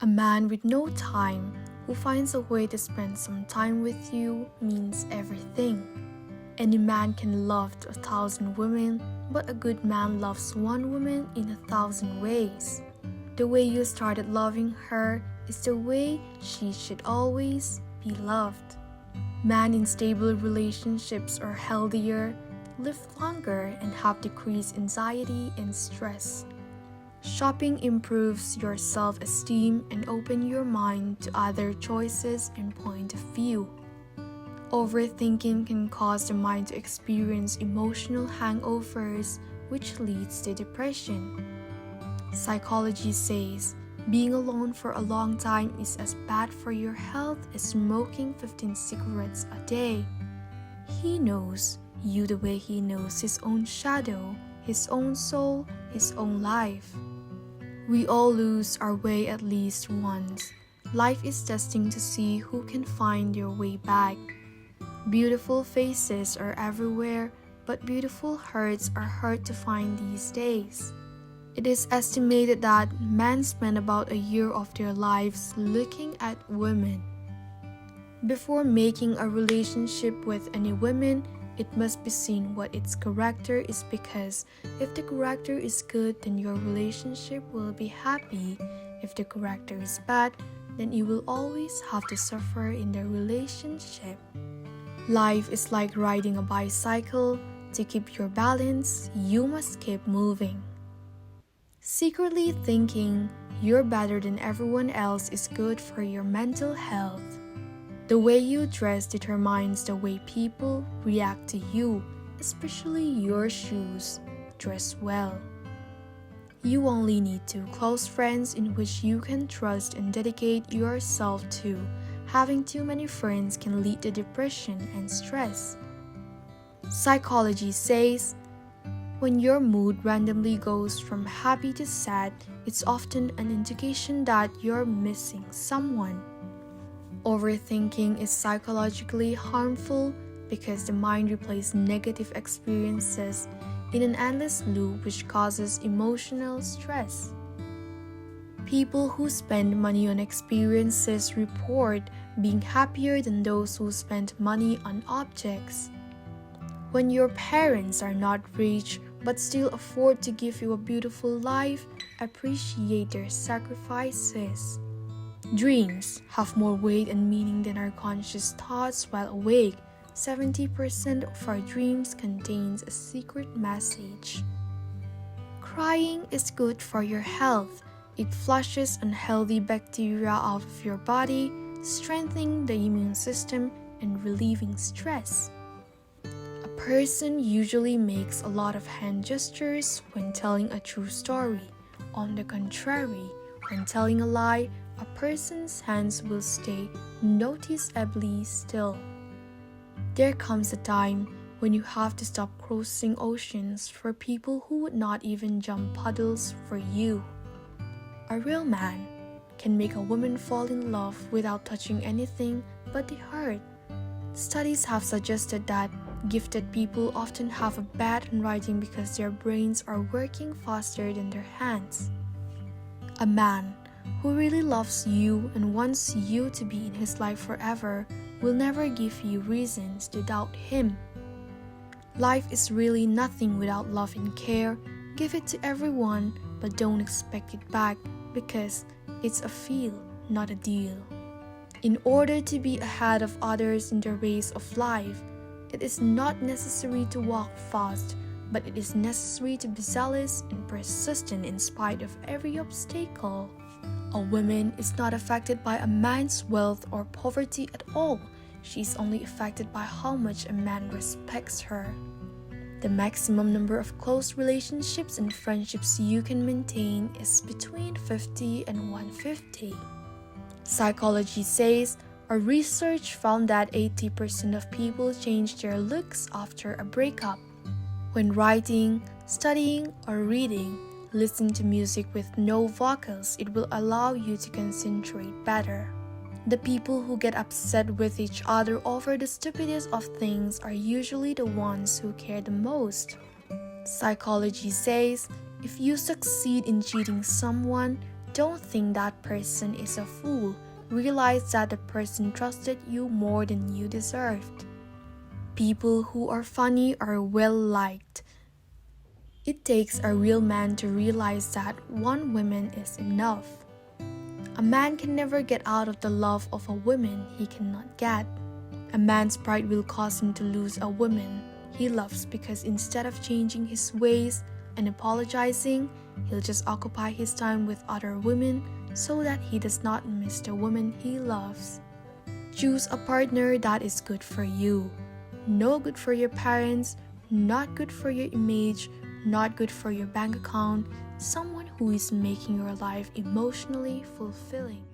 A man with no time who finds a way to spend some time with you means everything. Any man can love 1,000 women, but a good man loves one woman in 1,000 ways. The way you started loving her is the way she should always be loved. Men in stable relationships are healthier, live longer, and have decreased anxiety and stress. Shopping improves your self-esteem and opens your mind to other choices and point of view. Overthinking can cause the mind to experience emotional hangovers, which leads to depression. Psychology says being alone for a long time is as bad for your health as smoking 15 cigarettes a day. He knows you the way he knows his own shadow, his own soul, his own life. We all lose our way at least once. Life is testing to see who can find their way back. Beautiful faces are everywhere, but beautiful hearts are hard to find these days. It is estimated that men spend about a year of their lives looking at women. Before making a relationship with any woman, it must be seen what its character is, because if the character is good, then your relationship will be happy. If the character is bad, then you will always have to suffer in the relationship. Life is like riding a bicycle. To keep your balance, you must keep moving. Secretly thinking you're better than everyone else is good for your mental health. The way you dress determines the way people react to you, especially your shoes. Dress well. You only need 2 close friends in which you can trust and dedicate yourself to. Having too many friends can lead to depression and stress. Psychology says, when your mood randomly goes from happy to sad, it's often an indication that you're missing someone. Overthinking is psychologically harmful because the mind replays negative experiences in an endless loop which causes emotional stress. People who spend money on experiences report being happier than those who spend money on objects. When your parents are not rich but still afford to give you a beautiful life, appreciate their sacrifices. Dreams have more weight and meaning than our conscious thoughts while awake. 70% of our dreams contains a secret message. Crying is good for your health. It flushes unhealthy bacteria out of your body, strengthening the immune system and relieving stress. A person usually makes a lot of hand gestures when telling a true story. On the contrary, when telling a lie, a person's hands will stay noticeably still. There comes a time when you have to stop crossing oceans for people who would not even jump puddles for you. A real man can make a woman fall in love without touching anything but the heart. Studies have suggested that gifted people often have a bad handwriting because their brains are working faster than their hands. A man who really loves you and wants you to be in his life forever will never give you reasons to doubt him. Life is really nothing without love and care. Give it to everyone, but don't expect it back, because it's a feel, not a deal. In order to be ahead of others in the race of life, it is not necessary to walk fast, but it is necessary to be zealous and persistent in spite of every obstacle. A woman is not affected by a man's wealth or poverty at all. She is only affected by how much a man respects her. The maximum number of close relationships and friendships you can maintain is between 50 and 150. Psychology says a research found that 80% of people change their looks after a breakup. When writing, studying, or reading, listen to music with no vocals. It will allow you to concentrate better. The people who get upset with each other over the stupidest of things are usually the ones who care the most. Psychology says if you succeed in cheating someone, Don't think that person is a fool. Realize that the person trusted you more than you deserved. People who are funny are well liked. It takes a real man to realize that one woman is enough. A man can never get out of the love of a woman he cannot get. A man's pride will cause him to lose a woman he loves because instead of changing his ways and apologizing, he'll just occupy his time with other women so that he does not miss the woman he loves. Choose a partner that is good for you. No good for your parents, not good for your image, not good for your bank account, someone who is making your life emotionally fulfilling.